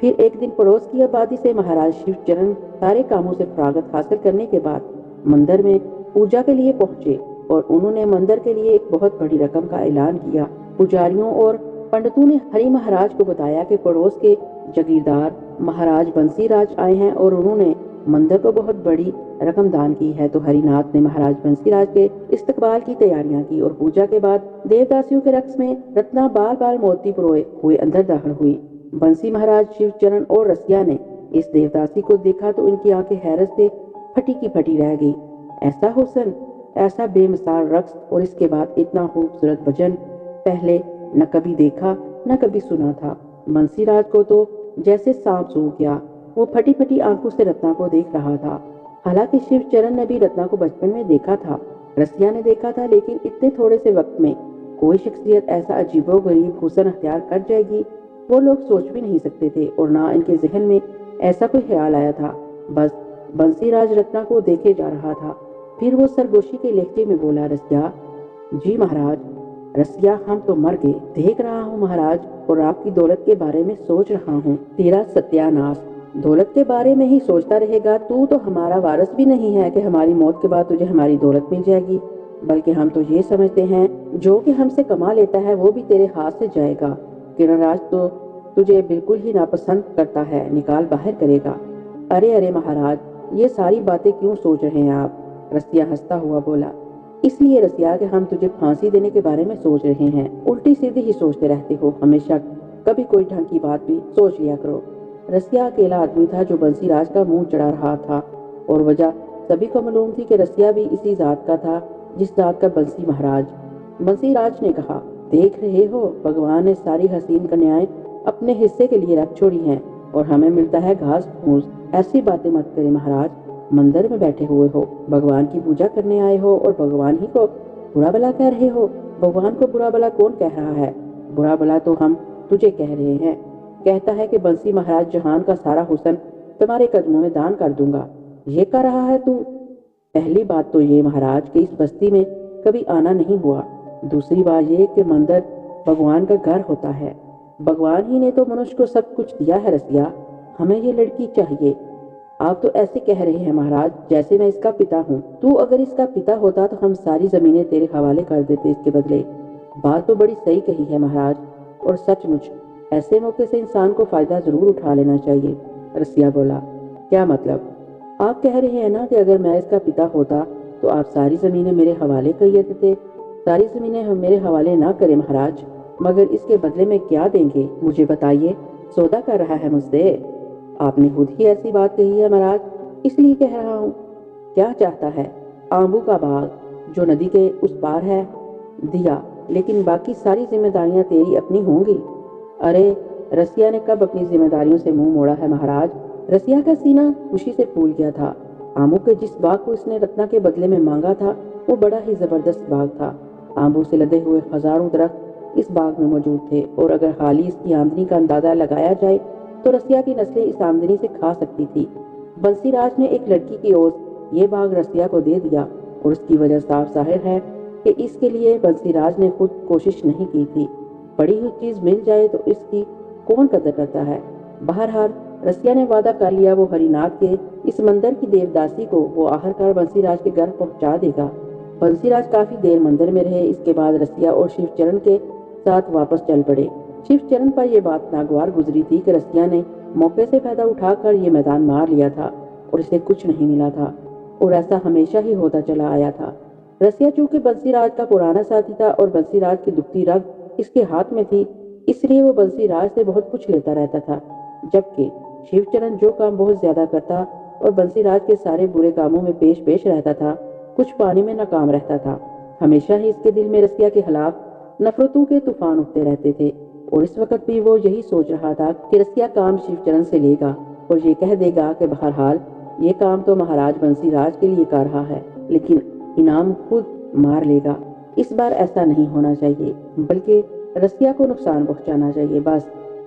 پھر ایک دن پڑوس کی آبادی سے مہاراج شیو چرن سارے کاموں سے فراغت حاصل کرنے کے بعد مندر میں پوجا کے لیے پہنچے اور انہوں نے مندر کے لیے ایک بہت بڑی رقم کا اعلان کیا۔ پجاریوں اور پنڈتوں نے ہری مہاراج کو بتایا کہ پڑوس کے جاگیردار مہاراج بنسی راج آئے ہیں اور انہوں نے مندر کو بہت بڑی رقم دان کی ہے۔ تو ہری ناتھ نے مہاراج بنسی راج کے استقبال کی تیاریاں کی اور پوجا کے بعد دیوداسیوں کے رقص میں رتنا بال بال موتی پروئے ہوئے اندر داخل ہوئی۔ بنسی مہاراج شیو چرن اور رسیا نے اس دیوداسی کو دیکھا تو ان کی آنکھیں حیرت سے پھٹی کی پھٹی رہ گئی۔ ایسا حسن، ایسا بے مثال رقص اور اس کے بعد اتنا خوبصورت بھجن پہلے نہ کبھی دیکھا نہ کبھی سنا تھا۔ بنسی راج کو تو جیسے سانپ سو گیا، وہ پھٹی پھٹی آنکھوں سے رتنا کو دیکھ رہا تھا۔ حالانکہ شیو چرن نے بھی رتنا کو بچپن میں دیکھا تھا، رسیا نے دیکھا تھا، لیکن اتنے تھوڑے سے وقت میں کوئی شخصیت ایسا عجیب و غریب حسن اختیار کر جائے گی، وہ لوگ سوچ بھی نہیں سکتے تھے اور نہ ان کے ذہن میں ایسا کوئی خیال آیا تھا۔ بس بنسی راج رتنا کو دیکھے جا رہا تھا۔ پھر وہ سرگوشی کے لہجے میں بولا، رسیا جی مہاراج۔ رسیا، ہم تو مر گئے۔ دیکھ رہا ہوں مہاراج اور آپ کی دولت کے بارے میں سوچ رہا ہوں۔ تیرا ستیہ ناش، دولت کے بارے میں ہی سوچتا رہے گا۔ تو ہمارا وارث بھی نہیں ہے کہ ہماری موت کے بعد تجھے ہماری دولت مل جائے گی، بلکہ ہم تو یہ سمجھتے ہیں جو کہ ہم سے کما لیتا ہے وہ بھی تیرے ہاتھ سے جائے گا۔ کرن راج تو تجھے بالکل ہی ناپسند کرتا ہے، نکال باہر کرے گا۔ ارے ارے مہاراج، یہ ساری باتیں کیوں سوچ رہے ہیں آپ؟ رسیا ہنستا ہوا بولا، اس لیے رسیا کہ ہم تجھے پھانسی دینے کے بارے میں سوچ رہے ہیں۔ الٹی سیدھی ہی سوچتے رہتے ہو ہمیشہ، کبھی کوئی ڈھنگ کی بات بھی سوچ لیا کرو۔ رسیا اکیلا آدمی تھا جو بنسی راج کا منہ چڑھا رہا تھا، اور وجہ سبھی کو معلوم تھی کہ رسیا بھی اسی ذات کا تھا جس ذات کا بنسی مہاراج۔ بنسی راج نے کہا، دیکھ رہے ہو، بھگوان نے ساری حسین کنیائیں اپنے حصے کے لیے رکھ چھوڑی ہیں اور ہمیں ملتا ہے گھاس پھوس۔ ایسی باتیں مت کرے مہاراج، مندر میں بیٹھے ہوئے ہو، بھگوان کی پوجا کرنے آئے ہو اور بھگوان ہی کو برا بلا کہہ رہے ہو۔ بھگوان کو برا بلا کون کہہ رہا ہے؟ برا بلا تو ہم تجھے کہہ رہے ہیں۔ کہتا ہے کہ بنسی مہاراج جہان کا سارا حسن تمہارے قدموں میں دان کر دوں گا، یہ کہہ رہا ہے تو؟ پہلی بات تو یہ مہاراج کہ اس بستی میں کبھی آنا نہیں ہوا۔ دوسری بات یہ کہ مندر بھگوان کا گھر ہوتا ہے، بھگوان ہی نے تو منوش کو سب کچھ دیا ہے۔ رسیا، ہمیں یہ لڑکی چاہیے۔ آپ تو ایسے کہہ رہے ہیں مہاراج جیسے میں اس کا پتا ہوں۔ تو اگر اس کا پتا ہوتا تو ہم ساری زمینیں تیرے حوالے کر دیتے اس کے بدلے۔ بات تو بڑی صحیح کہی ہے مہاراج، اور سچ مچ ایسے موقع سے انسان کو فائدہ ضرور اٹھا لینا چاہیے۔ رسیا بولا، کیا مطلب؟ آپ کہہ رہے ہیں نا کہ اگر میں اس کا پتا ہوتا تو آپ ساری زمینیں میرے حوالے کر دیتے۔ ساری زمینیں ہم میرے حوالے نہ کریں مہاراج، مگر اس کے بدلے میں کیا دیں گے مجھے بتائیے؟ سودا کر رہا ہے مجھ سے؟ آپ نے خود ہی ایسی بات کہی ہے مہاراج، اس لیے کہہ رہا ہوں۔ کیا چاہتا ہے؟ آمبو کا باغ جو ندی کے اس پار ہے، دیا، لیکن باقی ساری ذمہ داریاں تیری اپنی ہوں گی۔ ارے رسیا نے کب اپنی ذمہ داریوں سے منہ موڑا ہے مہاراج؟ رسیا کا سینہ خوشی سے پھول گیا تھا۔ آمبو کے جس باغ کو اس نے رتنا کے بدلے میں مانگا تھا وہ بڑا ہی زبردست باغ تھا۔ آمبو سے لدے ہوئے ہزاروں درخت اس باغ میں موجود تھے، اور اگر حالی اس کی آمدنی کا اندازہ لگایا جائے تو رسیا کی نسلیں اس آمدنی سے کھا سکتی تھی۔ بنسی راج نے ایک لڑکی کی اوس یہ باغ رسیا کو دے دیا، اور اس کی وجہ صاف ظاہر ہے کہ اس کے لیے بنسی راج نے خود کوشش نہیں کی تھی۔ پڑی ہوئی چیز مل جائے تو اس کی کون قدر کرتا ہے؟ بہرحال رسیا نے وعدہ کر لیا وہ ہری ناتھ کے اس مندر کی دیوداسی کو وہ آخرکار بنسی راج کے گھر پہنچا دے گا۔ بنسی راج کافی دیر مندر میں رہے۔ اس کے بعد رسیا اور شیو چرن کے ساتھ واپس چل پڑے۔ شیو چرن پر یہ بات ناگوار گزری تھی کہ رسیا نے موقع سے فائدہ اٹھا کر یہ میدان مار لیا تھا اور اسے کچھ نہیں ملا تھا، اور ایسا ہمیشہ ہی ہوتا چلا آیا تھا۔ رسیا چونکہ بنسی راج کا پرانا ساتھی تھا اور بنسی راج کی دکھتی رگ اس کے ہاتھ میں تھی، اس لیے وہ بنسی راج سے بہت کچھ لیتا رہتا تھا، جبکہ شیو چرن جو کام بہت زیادہ کرتا اور بنسی راج کے سارے برے کاموں میں پیش رہتا تھا، کچھ پانے میں ناکام رہتا تھا۔ ہمیشہ ہی اس کے دل میں رسیا کے خلاف نفرتوں کے طوفان اٹھتے رہتے تھے، اور اس وقت بھی وہ یہی سوچ رہا تھا کہ رسیا کام شیو چرن سے لے گا اور یہ کہہ دے گا کہ بہرحال یہ کام تو مہاراج بنسی راج کے لیے کر رہا ہے، لیکن انعام خود مار لے گا۔ اس بار ایسا نہیں ہونا چاہیے، بلکہ رسیا کو نقصان پہنچانا چاہیے۔ بس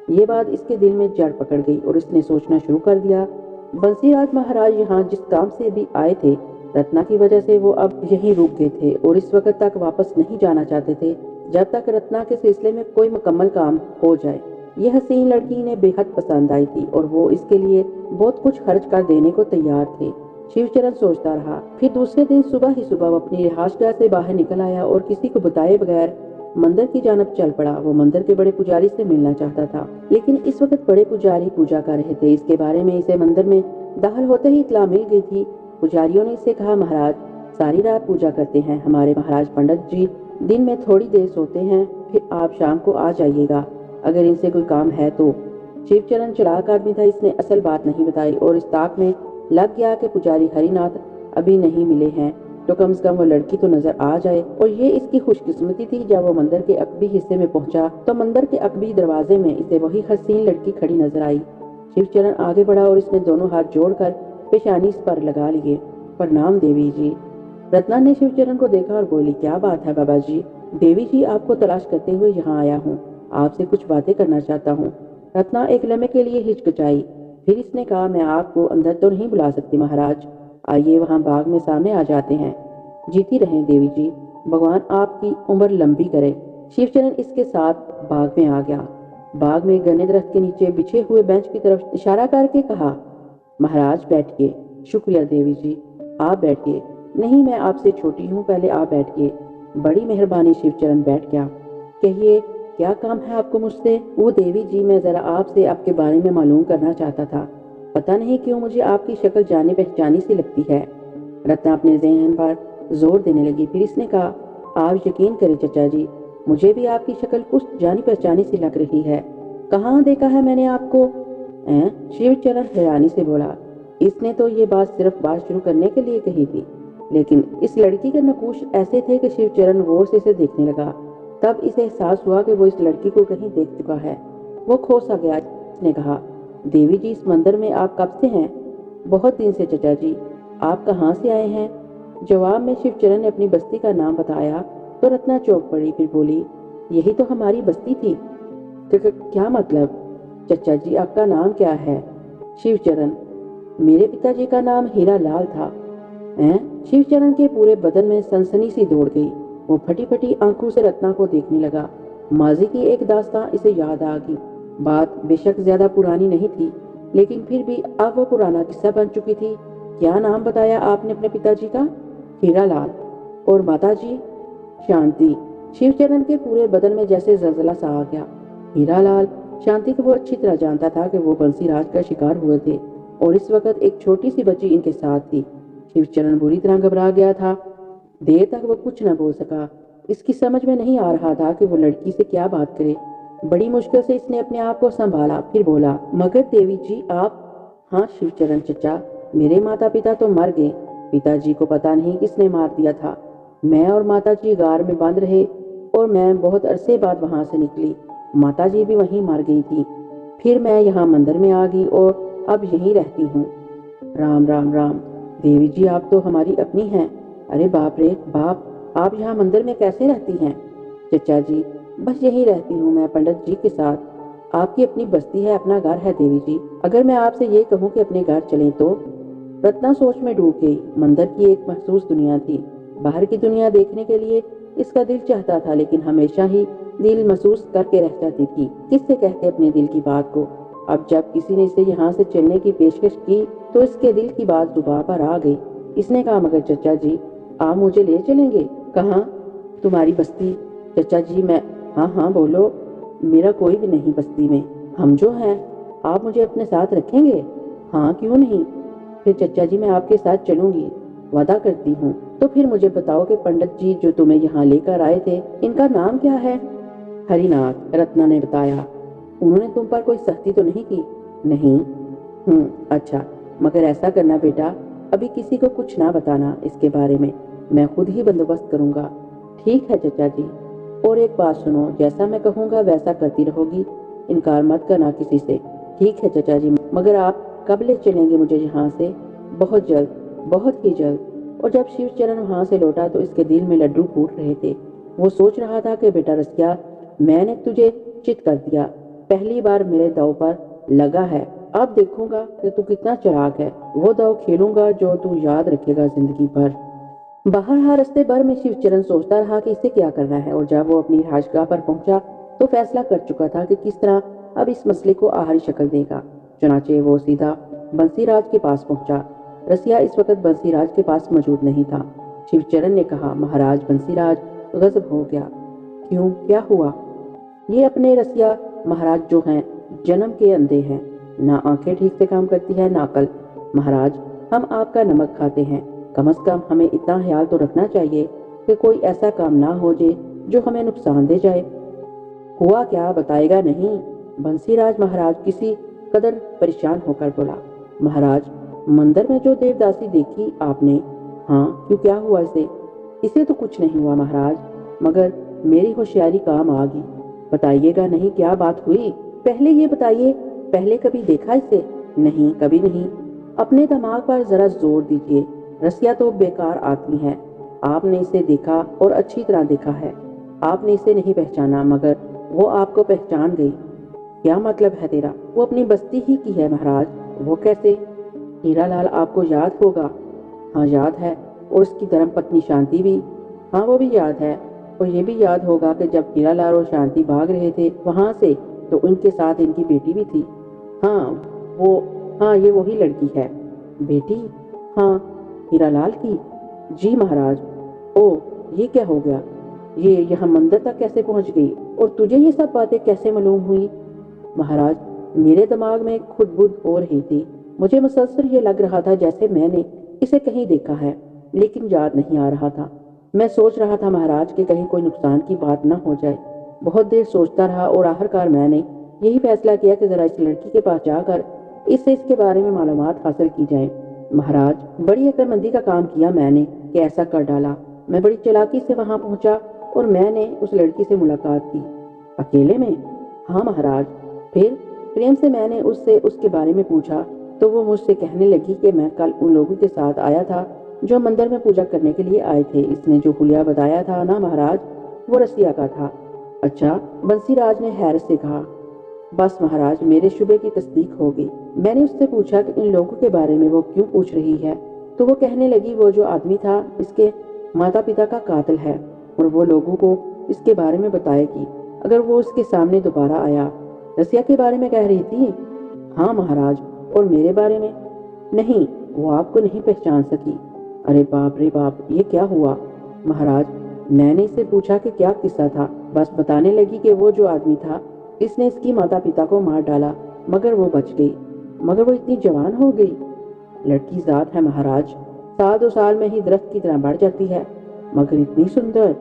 یہ بات اس کے دل میں جڑ پکڑ گئی اور اس نے سوچنا شروع کر دیا، بنسی راج مہاراج یہاں جس کام سے بھی آئے تھے، رتنا کی وجہ سے وہ اب یہیں رک گئے تھے اور اس وقت تک واپس نہیں جانا چاہتے تھے جب تک رتنا کے سلسلے میں کوئی مکمل کام ہو جائے۔ یہ حسین لڑکی انہیں بے حد پسند آئی تھی اور وہ اس کے لیے بہت کچھ خرچ کر دینے کو تیار تھے۔ شیو چرن سوچتا رہا۔ پھر دوسرے دن صبح ہی صبح وہ اپنی رہائش گاہ سے باہر نکل آیا اور کسی کو بتائے بغیر مندر کی جانب چل پڑا۔ وہ مندر کے بڑے پجاری سے ملنا چاہتا تھا، لیکن اس وقت بڑے پجاری پوجا کر رہے تھے۔ اس کے بارے میں اسے مندر میں داخل ہوتے ہی اطلاع مل گئی تھی۔ پجاریوں نے اسے کہا، مہاراج ساری رات پوجا کرتے ہیں، ہمارے مہاراج پنڈت جی دن میں تھوڑی دیر سوتے ہیں، پھر آپ شام کو آ جائیے گا اگر ان سے کوئی کام ہے تو۔ شیو چرن چلاک آدمی تھا، اس نے اصل بات نہیں بتائی اور اس طاق میں لگ گیا کہ پجاری ہری ناتھ ابھی نہیں ملے ہیں تو کم سے کم وہ لڑکی تو نظر آ جائے۔ اور یہ اس کی خوش قسمتی تھی، جب وہ مندر کے عقبی حصے میں پہنچا تو مندر کے عقبی دروازے میں اسے وہی حسین لڑکی کھڑی نظر آئی۔ شیو چرن آگے بڑھا اور اس نے دونوں ہاتھ جوڑ کر پیشانی اس پر لگا لیے۔ پرنام دیوی جی۔ رتنا نے شیو چرن کو دیکھا اور بولی، کیا بات ہے بابا جی؟ دیوی جی، آپ کو تلاش کرتے ہوئے یہاں آیا ہوں، آپ سے کچھ باتیں کرنا چاہتا ہوں۔ رتنا ایک لمحے کے لیے ہچکچائی، پھر اس نے کہا، میں آپ کو اندر تو نہیں بلا سکتی مہاراج، آئیے وہاں باغ میں سامنے آ جاتے ہیں۔ جیتی رہیں دیوی جی، بھگوان آپ کی عمر لمبی کرے۔ شیو چرن اس کے ساتھ باغ میں آ گیا۔ باغ میں گنے درخت کے نیچے بچھے ہوئے بینچ کی طرف اشارہ کر کے کہا، مہاراج بیٹھیے۔ شکریہ دیوی جی، آپ بیٹھیے۔ نہیں، میں آپ سے چھوٹی ہوں، پہلے آپ بیٹھیے۔ بڑی مہربانی۔ شیو چرن بیٹھ گیا۔ کہیے، کیا کام ہے آپ کو مجھ سے؟ وہ دیوی جی، میں ذرا آپ سے آپ کے بارے میں معلوم کرنا چاہتا تھا، پتہ نہیں کیوں مجھے آپ کی شکل جانے پہچانی سی لگتی ہے۔ رتنا اپنے ذہن پر زور دینے لگی، پھر اس نے کہا، آپ یقین کریں چچا جی، مجھے بھی آپ کی شکل کچھ جانی پہچانی سی لگ رہی ہے۔ کہاں دیکھا ہے میں نے آپ کو؟ شیو چرن حیرانی سے بولا۔ اس نے تو یہ بات صرف بات شروع کرنے کے لیے کہی تھی، لیکن اس لڑکی کے نقوش ایسے تھے کہ شیو چرن غور سے اسے دیکھنے لگا۔ تب اسے احساس ہوا کہ وہ اس لڑکی کو کہیں دیکھ چکا ہے۔ وہ کھوسا گیا۔ اس نے کہا، دیوی جی، اس مندر میں آپ کب سے ہیں؟ بہت دن سے چچا جی۔ آپ کہاں سے آئے ہیں؟ جواب میں شیو چرن نے اپنی بستی کا نام بتایا تو رتنا چوک پڑی، پھر بولی، یہی تو ہماری بستی تھی۔ کیا مطلب؟ چچا جی، آپ کا نام کیا ہے؟ شیو چرن۔ میرے پتا جی کا نام ہیرا لال تھا۔ شیو چرن کے پورے بدن میں سنسنی سی دوڑ گئی۔ وہ پھٹی پھٹی آنکھوں سے رتنا کو دیکھنے لگا۔ ماضی کی ایک داستان اسے یاد آ گئی۔ بات بے شک زیادہ پرانی نہیں تھی، لیکن پھر بھی اب وہ پرانا قصہ بن چکی تھی۔ کیا نام بتایا آپ نے اپنے پتا جی کا؟ ہیرا لال۔ اور ماتا جی؟ شانتی۔ شیو چرن کے پورے بدن میں جیسے زلزلہ سا آ گیا۔ ہیرا لال، شانتی کو وہ اچھی طرح جانتا تھا کہ وہ بنسی راج کا شکار ہوئے تھے اور اس وقت ایک چھوٹی سی بچی ان کے ساتھ تھی۔ شیو چرن بری طرح گھبرا گیا تھا۔ دیر تک وہ کچھ نہ بول سکا۔ اس کی سمجھ میں نہیں آ رہا تھا کہ وہ لڑکی سے کیا بات کرے۔ بڑی مشکل سے اس نے اپنے آپ کو سنبھالا، پھر بولا، مگر دیوی جی آپ؟ ہاں شیو چرن چچا، میرے ماتا پتا تو مر گئے۔ پتا جی کو پتا نہیں کس نے مار دیا تھا۔ میں اور ماتا جی غار میں بند رہے اور میں بہت عرصے بعد وہاں سے نکلی۔ ماتا جی بھی وہیں مر گئی تھی۔ پھر میں یہاں مندر میں آ گئی اور اب یہیں رہتی ہوں۔ رام رام رام، دیوی جی آپ تو ہماری اپنی ہیں۔ ارے باپ رے باپ، آپ یہاں مندر میں کیسے رہتی ہیں؟ چچا جی، بس یہیں رہتی ہوں میں پنڈت جی کے ساتھ۔ آپ کی اپنی بستی ہے، اپنا گھر ہے دیوی جی۔ اگر میں آپ سے یہ کہوں کہ اپنے گھر چلیں تو؟ رتنا سوچ میں ڈوب گئی۔ مندر کی ایک محسوس دنیا تھی، باہر کی دنیا دیکھنے کے لیے اس کا دل چاہتا تھا، لیکن ہمیشہ ہی دل محسوس کر کے رہ جاتی تھی۔ کس سے کہتے اپنے دل کی بات کو؟ اب جب کسی نے اسے یہاں سے چلنے کی پیشکش کی تو اس کے دل کی بات زباں پر آ گئی۔ اس نے کہا، مگر چچا جی آپ مجھے لے چلیں گے؟ کہاں؟ تمہاری بستی۔ چچا جی میں، ہاں ہاں بولو، میرا کوئی بھی نہیں بستی میں، ہم جو ہیں۔ آپ مجھے اپنے ساتھ رکھیں گے؟ ہاں کیوں نہیں۔ پھر چچا جی میں آپ کے ساتھ چلوں گی، وعدہ کرتی ہوں۔ تو پھر مجھے بتاؤ کہ پنڈت جی جو تمہیں یہاں لے کر آئے تھے، ان کا نام کیا ہے؟ ہری ناتھ، رتنا نے بتایا۔ انہوں نے تم پر کوئی سختی تو نہیں کی؟ نہیں۔ اچھا، مگر ایسا کرنا بیٹا، ابھی کسی کو کچھ نہ بتانا اس کے بارے میں خود ہی بندوبست کروں گا۔ ٹھیک ہے چچا جی۔ اور ایک بات سنو، جیسا میں کہوں گا ویسا کرتی رہو گی، انکار مت کرنا کسی سے۔ ٹھیک ہے چچا جی، مگر آپ کب لے چلیں گے مجھے یہاں سے؟ بہت جلد، بہت ہی جلد۔ اور جب شیو چرن وہاں سے لوٹا تو اس کے دل میں لڈو پھوٹ رہے تھے۔ وہ سوچ رہا تھا کہ بیٹا رسیا، میں نے تجھے چت کر دیا، پہلی بار میرے داؤ پر لگا ہے، اب دیکھوں گا کہ تو کتنا چلاک ہے۔ وہ داؤ کھیلوں گا جو تو یاد رکھے گا زندگی بھر۔ باہر ہر رستے بھر میں شیو چرن سوچتا رہا کہ اسے کیا کرنا ہے، اور جب وہ اپنی رہائش گاہ پر پہنچا تو فیصلہ کر چکا تھا کہ کس طرح اب اس مسئلے کو آخری شکل دے گا۔ چنانچہ وہ سیدھا بنسی راج کے پاس پہنچا۔ رسیا اس وقت بنسی راج کے پاس موجود نہیں تھا۔ شیو چرن نے کہا، مہاراج بنسی راج غضب ہو گیا۔ کیوں، کیا ہوا؟ یہ اپنے رسیا مہاراج جو ہیں جنم کے اندھے ہیں، نہ آنکھیں ٹھیک سے کام کرتی ہے نہ عقل۔ مہاراج ہم آپ کا نمک کھاتے ہیں، کم از کم ہمیں اتنا خیال تو رکھنا چاہیے کہ کوئی ایسا کام نہ ہو جائے جو ہمیں نقصان دے جائے۔ ہوا کیا، بتائے گا نہیں؟ بنسی راج مہاراج کسی قدر پریشان ہو کر بولا۔ مہاراج مندر میں جو دیوداسی دیکھی آپ نے؟ ہاں، کیوں، کیا ہوا اسے؟ اسے تو کچھ نہیں ہوا مہاراج، مگر میری ہوشیاری کام آ گئی۔ بتائیے گا نہیں کیا بات ہوئی؟ پہلے یہ بتائیے، پہلے کبھی دیکھا اسے؟ نہیں، کبھی نہیں۔ اپنے دماغ پر ذرا زور دیجیے، رسیا تو بیکار آتی ہے۔ آپ نے اسے دیکھا اور اچھی طرح دیکھا ہے۔ آپ نے اسے نہیں پہچانا مگر وہ آپ کو پہچان گئی۔ کیا مطلب ہے تیرا؟ وہ اپنی بستی ہی کی ہے مہاراج۔ وہ کیسے؟ ہیرا لال آپ کو یاد ہوگا؟ ہاں یاد ہے، اور اس کی دھرم پتنی شانتی بھی؟ ہاں وہ بھی یاد ہے، اور یہ بھی یاد ہوگا کہ جب ہیرا لال اور شانتی بھاگ رہے تھے وہاں سے تو ان کے ساتھ ان کی بیٹی بھی تھی۔ ہاں یہ وہی لڑکی ہے۔ بیٹی؟ ہاں، ہیرا لال کی؟ جی مہاراج۔ او، یہ کیا ہو گیا؟ یہ یہاں مندر تک کیسے پہنچ گئی اور تجھے یہ سب باتیں کیسے معلوم ہوئی؟ مہاراج میرے دماغ میں خود بد ہو رہی تھی، مجھے مسلسل یہ لگ رہا تھا جیسے میں نے اسے کہیں دیکھا ہے، لیکن یاد نہیں آ رہا تھا۔ میں سوچ رہا تھا مہاراج کہ کہیں کوئی نقصان کی بات نہ ہو جائے۔ بہت دیر سوچتا رہا اور آخرکار میں نے یہی فیصلہ کیا کہ ذرا اس لڑکی کے پاس جا کر اس سے اس کے بارے میں معلومات حاصل کی جائے۔ مہاراج بڑی عقل مندی کا کام کیا میں نے کہ ایسا کر ڈالا۔ میں بڑی چالاکی سے وہاں پہنچا اور میں نے اس لڑکی سے ملاقات کی۔ اکیلے میں؟ ہاں مہاراج۔ پھر پریم سے میں نے اس سے اس کے بارے میں پوچھا تو وہ مجھ سے کہنے لگی کہ میں کل ان لوگوں کے ساتھ آیا تھا جو مندر میں پوجا کرنے کے لیے آئے تھے۔ اس نے جو حلیہ بتایا تھا نا مہاراج، وہ رسیا کا تھا۔ اچھا، بنسی راج نے حیرت سے کہا۔ بس مہاراج، میرے شبے کی تصدیق ہو گئی۔ میں نے اس سے پوچھا کہ ان لوگوں کے بارے میں وہ کیوں پوچھ رہی ہے، تو وہ کہنے لگی وہ جو آدمی تھا اس کے ماتا پتا کا قاتل ہے اور وہ لوگوں کو اس کے بارے میں بتائے گی اگر وہ اس کے سامنے دوبارہ آیا۔ رسیا کے بارے میں کہہ رہی تھی؟ ہاں مہاراج۔ اور میرے بارے میں؟ نہیں، وہ آپ کو نہیں پہچان سکی۔ ارے باپ رے باپ، یہ کیا ہوا؟ مہاراج میں نے اس سے پوچھا کہ کیا قصہ تھا، بس بتانے لگی کہ وہ جو آدمی تھا اس نے اس کی ماتا پتا کو مار ڈالا مگر وہ بچ گئی۔ مگر وہ اتنی جوان ہو گئی؟ لڑکی ذات ہے مہاراج، سال 2 سال میں ہی درخت کی طرح بڑھ جاتی ہے، مگر اتنی سندر۔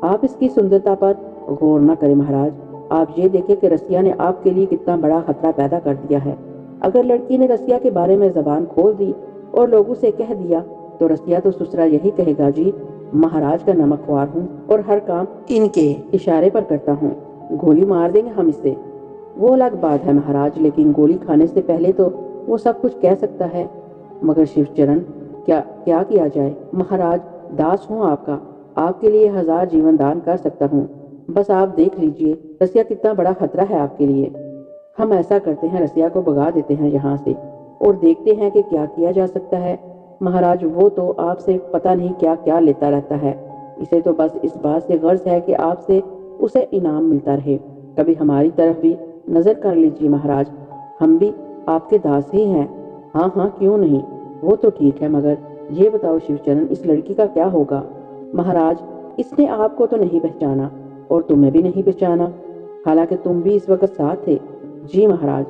آپ اس کی سندرتا پر غور نہ کریں مہاراج، آپ یہ دیکھیں کہ رسیا نے آپ کے لیے کتنا بڑا خطرہ پیدا کر دیا ہے۔ اگر لڑکی نے رسیا کے بارے میں زبان کھول دی اور لوگوں سے کہہ دیا تو رسیا تو سسرا یہی کہے گا، جی مہاراج کا نمک خوار ہوں اور ہر کام ان کے اشارے پر کرتا ہوں، گولی مار دیں گے ہم اسے۔ وہ الگ بات ہے مہاراج، لیکن گولی کھانے سے پہلے تو وہ سب کچھ کہہ سکتا ہے۔ مگر شیو چرن کیا کیا جائے؟ مہاراج داس ہوں آپ کا، آپ کے لیے 1000 جیون دان کر سکتا ہوں، بس آپ دیکھ لیجئے رسیا کتنا بڑا خطرہ ہے آپ کے لیے۔ ہم ایسا کرتے ہیں، رسیا کو بھگا دیتے ہیں یہاں سے اور دیکھتے ہیں کہ کیا کیا جا سکتا ہے۔ مہاراج وہ تو آپ سے پتہ نہیں کیا کیا لیتا رہتا ہے، اسے تو بس اس بات سے غرض ہے کہ آپ سے اسے انعام ملتا رہے۔ کبھی ہماری طرف بھی نظر کر لیجیے مہاراج، ہم بھی آپ کے داس ہی ہیں۔ ہاں کیوں نہیں، وہ تو ٹھیک ہے، مگر یہ بتاؤ شیو چرن، اس لڑکی کا کیا ہوگا؟ مہاراج اس نے آپ کو تو نہیں پہچانا اور تمہیں بھی نہیں پہچانا، حالانکہ تم بھی اس وقت ساتھ تھے۔ جی مہاراج،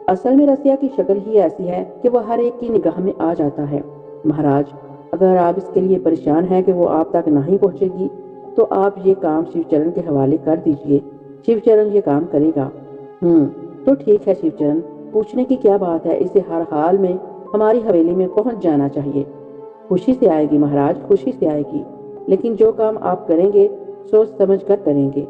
اصل میں رسیا کی شکل ہی ایسی ہے کہ وہ ہر ایک کی نگاہ میں آ جاتا ہے۔ مہاراج اگر آپ اس کے لیے پریشان ہیں کہ وہ آپ تک نہیں پہنچے گی تو آپ یہ کام شیو چرن کے حوالے کر دیجئے، شیو چرن یہ کام کرے گا۔ تو ٹھیک ہے شیو چرن، پوچھنے کی کیا بات ہے، اسے ہر حال میں ہماری حویلی میں پہنچ جانا چاہیے۔ خوشی سے آئے گی مہاراج، خوشی سے آئے گی، لیکن جو کام آپ کریں گے سوچ سمجھ کر کریں گے۔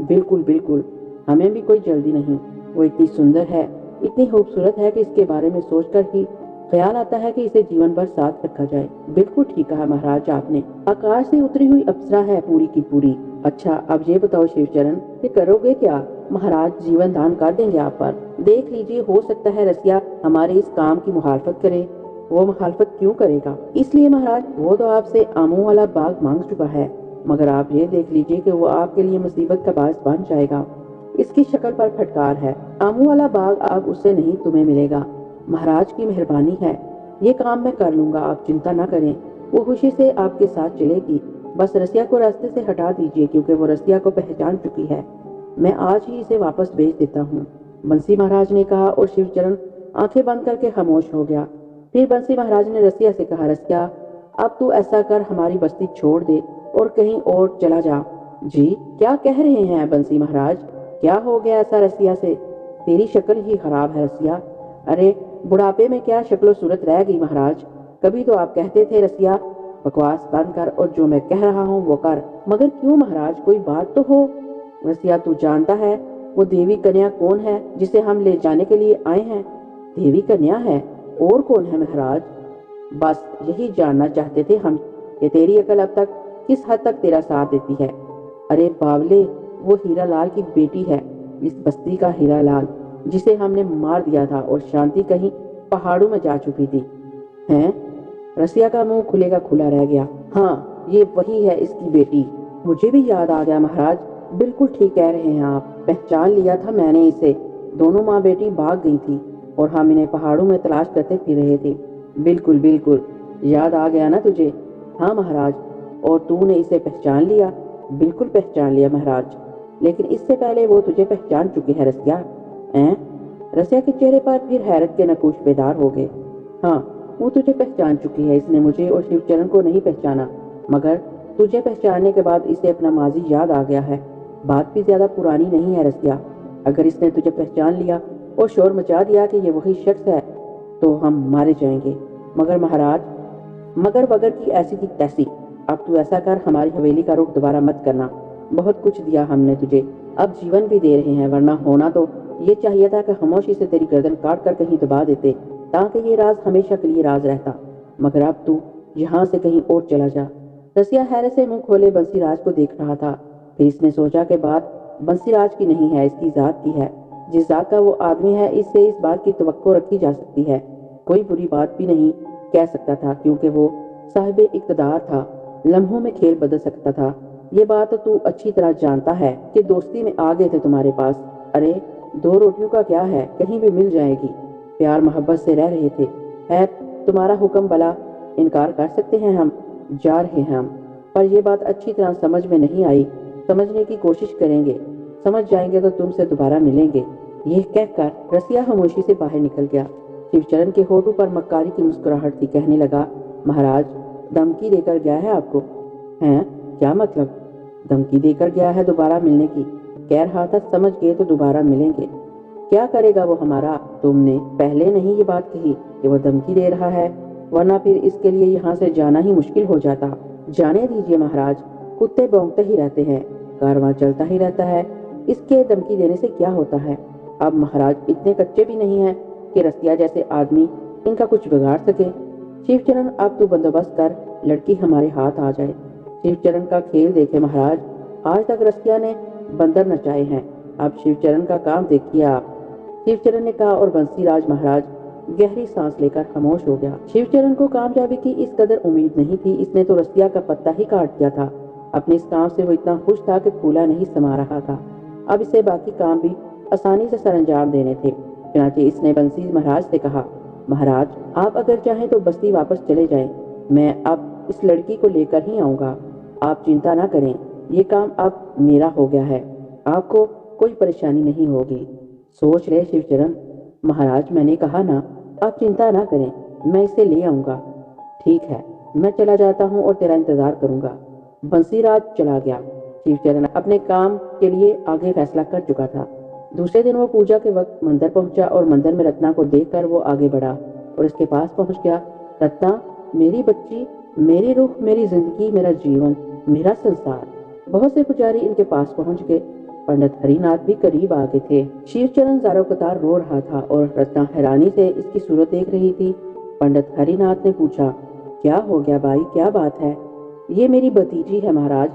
بالکل بالکل، ہمیں بھی کوئی جلدی نہیں۔ وہ اتنی سندر ہے، اتنی خوبصورت ہے کہ اس کے بارے میں سوچ کر ہی خیال آتا ہے کہ اسے جیون بھر ساتھ رکھا جائے۔ بالکل ٹھیک کہا مہاراج آپ نے، آکاش سے اتری ہوئی اپسرا ہے پوری کی پوری۔ اچھا اب یہ بتاؤ شیو چرن کہ کرو گے کیا؟ مہاراج جیون دان کر دیں گے آپ پر۔ دیکھ لیجیے، ہو سکتا ہے رسیا ہمارے اس کام کی مخالفت کرے۔ وہ مخالفت کیوں کرے گا؟ اس لیے مہاراج وہ تو آپ سے آموں والا باغ مانگ چکا ہے، مگر آپ یہ دیکھ لیجیے کہ وہ آپ کے لیے مصیبت کا باعث بن جائے گا۔ اس کی شکل پر پھٹکار ہے۔ آموں والا باغ اب اس سے نہیں تمہیں ملے گا۔ مہاراج کی مہربانی ہے، یہ کام میں کر لوں گا، آپ چنتا نہ کریں۔ وہ خوشی سے آپ کے ساتھ چلے گی۔ بس رسیا کو راستے سے ہٹا دیجیے کیونکہ وہ رسیا کو پہچان چکی ہے۔ میں آج ہی اسے واپس بھیج دیتا ہوں، بنسی مہاراج نے کہا اور شیو چرن آنکھیں بند کر کے خاموش ہو گیا۔ پھر بنسی مہاراج نے رسیا سے کہا، رسیا اب تو ایسا کر ہماری بستی چھوڑ دے اور کہیں اور چلا جا۔ جی کیا کہہ رہے ہیں بنسی مہاراج؟ کیا ہو گیا ایسا رسیا سے؟ تیری شکل ہی خراب ہے رسیا۔ ارے بڑھاپے میں کیا شکل و صورت رہ گئی مہاراج؟ کبھی تو آپ کہتے تھے رسیا بکواس بند کر اور جو میں کہہ رہا ہوں وہ کر۔ مگر کیوں مہاراج، کوئی بات تو ہو؟ رسیا تو جانتا ہے وہ دیوی کنیا کون ہے جسے ہم لے جانے کے لیے آئے ہیں؟ دیوی کنیا ہے؟ اور کون ہے مہاراج؟ بس یہی جاننا چاہتے تھے ہم کہ تیری عقل اب تک کس حد تک تیرا ساتھ دیتی ہے۔ ارے باولے، وہ ہیرا لال کی بیٹی ہے، اس بستی کا ہیرا لال جسے ہم نے مار دیا تھا اور شانتی کہیں پہاڑوں میں جا چکی تھی۔ ہیں؟ رسیا کا منہ کھلے کا کھلا رہ گیا۔ ہاں یہ وہی ہے اس کی بیٹی۔ مجھے بھی یاد آ گیا مہاراج، بالکل ٹھیک کہہ رہے ہیں آپ، پہچان لیا تھا میں نے اسے۔ دونوں ماں بیٹی بھاگ گئی تھی اور ہم انہیں پہاڑوں میں تلاش کرتے پھر رہے تھے۔ بالکل بالکل، یاد آ گیا نا تجھے؟ ہاں مہاراج، اور تو نے اسے پہچان لیا؟ بالکل پہچان لیا مہاراج، لیکن اس سے پہلے وہ تجھے پہچان چکی ہے رسیا۔ رسیا کے چہرے پر پھر حیرت کے نقوش بیدار ہو گئے۔ ہاں وہ تجھے پہچان چکی ہے، اس نے مجھے اور شیو چرن کو نہیں پہچانا، مگر تجھے پہچاننے کے بعد اسے اپنا ماضی یاد آ گیا ہے۔ بات بھی زیادہ پرانی نہیں ہے رسیا، اگر اس نے تجھے پہچان لیا اور شور مچا دیا کہ یہ وہی شخص ہے تو ہم مارے جائیں گے۔ مگر مہاراج، مگر وگر کی ایسی کی تیسی، اب تو ایسا کر ہماری حویلی کا رخ دوبارہ مت کرنا، بہت کچھ دیا ہم نے تجھے، اب جیون بھی دے رہے ہیں، ورنہ ہونا تو یہ چاہیے تھا کہ خاموشی سے تیری گردن کاٹ کر کہیں دبا دیتے تاکہ یہ راز ہمیشہ کے لیے راز رہتا، مگر اب تو یہاں سے کہیں اور چلا جا۔ رسیا حیرت سے منہ کھولے بنسی راج کو دیکھ رہا تھا، پھر اس نے سوچا کہ بات بنسی راج کی نہیں ہے، اس کی ذات کی ہے۔ جس ذات کا وہ آدمی ہے اس سے اس بات کی توقع رکھی جا سکتی ہے، کوئی بری بات بھی نہیں کہہ سکتا تھا کیونکہ وہ صاحب اقتدار تھا، لمحوں میں کھیل بدل سکتا تھا۔ یہ بات تو اچھی طرح جانتا ہے کہ دوستی میں آ گئے تھے تمہارے پاس۔ ارے دو روٹیوں کا کیا ہے، کہیں بھی مل جائے گی، پیار محبت سے رہ رہے تھے۔ ہے تمہارا حکم بلا، انکار کر سکتے ہیں ہم؟ جا رہے ہیں ہم، پر یہ بات اچھی طرح سمجھ میں نہیں آئی، سمجھنے کی کوشش کریں گے، سمجھ جائیں گے تو تم سے دوبارہ ملیں گے۔ یہ کہہ کر رسیا خاموشی سے باہر نکل گیا۔ شیو چرن کے ہونٹوں پر مکاری کی مسکراہٹ تھی، کہنے لگا، مہاراج دھمکی دے کر گیا ہے آپ کو؟ ہیں؟ کیا مطلب؟ دھمکی دے کر گیا ہے دوبارہ ملنے کی، کہہ رہا تھا سمجھ گئے تو دوبارہ ملیں گے۔ کیا کرے گا وہ ہمارا؟ تم نے پہلے نہیں یہ بات کہی کہ وہ دھمکی دے رہا ہے، ورنہ پھر اس کے لیے یہاں سے جانا ہی مشکل ہو جاتا۔ جانے دیجیے مہاراج، کتے بھونکتے ہی رہتے ہیں، کارواں چلتا ہی رہتا ہے، اس کے دھمکی دینے سے کیا ہوتا ہے؟ اب مہاراج اتنے کچے بھی نہیں ہیں کہ رسیا جیسے آدمی ان کا کچھ بگاڑ سکے۔ شیو چرن اب تو بندوبست کر، لڑکی ہمارے ہاتھ آ جائے۔ شیو چرن کا کھیل دیکھے مہاراج، آج تک رسیا نے بندر نچائے ہیں، اب شیو چرن کا کام دیکھیے آپ، شیو چرن نے کہا، اور بنسی راج مہاراج گہری سانس لے کر خاموش ہو گیا۔ شیو چرن کو کامیابی کی اس قدر امید نہیں تھی، اس نے تو رسیا کا پتا ہی کاٹ دیا تھا۔ اپنے اس کام سے وہ اتنا خوش تھا کہ پھولا نہیں سما رہا تھا، اب اسے باقی کام بھی آسانی سے سر انجام دینے تھے۔ چنانچہ اس نے بنسی مہاراج سے کہا، مہاراج آپ اگر چاہیں تو بستی واپس چلے جائیں، میں اب اس لڑکی کو لے کر ہی آؤں گا، آپ چنتا نہ کریں، یہ کام اب میرا ہو گیا ہے، آپ کو کوئی پریشانی نہیں ہوگی۔ سوچ رہے شیو چرن، مہاراج میں نے کہا نا، آپ چنتا نہ کریں، میں اسے لے آؤں گا۔ ٹھیک ہے، میں چلا جاتا ہوں اور تیرا انتظار کروں گا۔ بنسی راج چلا گیا۔ شیو چرن اپنے کام کے لیے آگے فیصلہ کر چکا تھا۔ دوسرے دن وہ پوجا کے وقت مندر پہنچا اور مندر میں رتنا کو دیکھ کر وہ آگے بڑھا اور اس کے پاس پہنچ گیا۔ رتنا میری بچی، میری روح، میری زندگی، میرا جیون، میرا سنسار۔ بہت سے پجاری ان کے پاس پہنچ گئے، پنڈت ہری ناتھ بھی قریب آ گئے تھے۔ شیو چرن زاروں قطار رو رہا تھا اور رتنا حیرانی سے اس کی صورت دیکھ رہی تھی۔ پنڈت ہری ناتھ نے پوچھا، کیا ہو گیا بھائی، کیا بات ہے؟ یہ میری بھتیجی ہے مہاراج،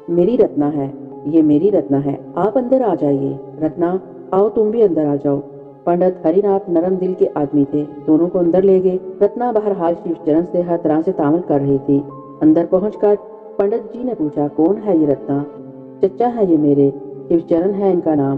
میری رتنا ہے، یہ میری رتنا ہے، آپ اندر آ جائیے۔ رتنا آؤ تم بھی اندر آ جاؤ۔ پنڈت ہری ناتھ نرم دل کے آدمی تھے، دونوں کو اندر لے گئے۔ رتنا بہرحال شیو چرن سے ہر طرح سے تعامل کر رہی تھی۔ اندر پہنچ کر پنڈت جی نے پوچھا، کون ہے یہ رتنا؟ چچا ہے یہ میرے، شیو چرن ہے ان کا نام۔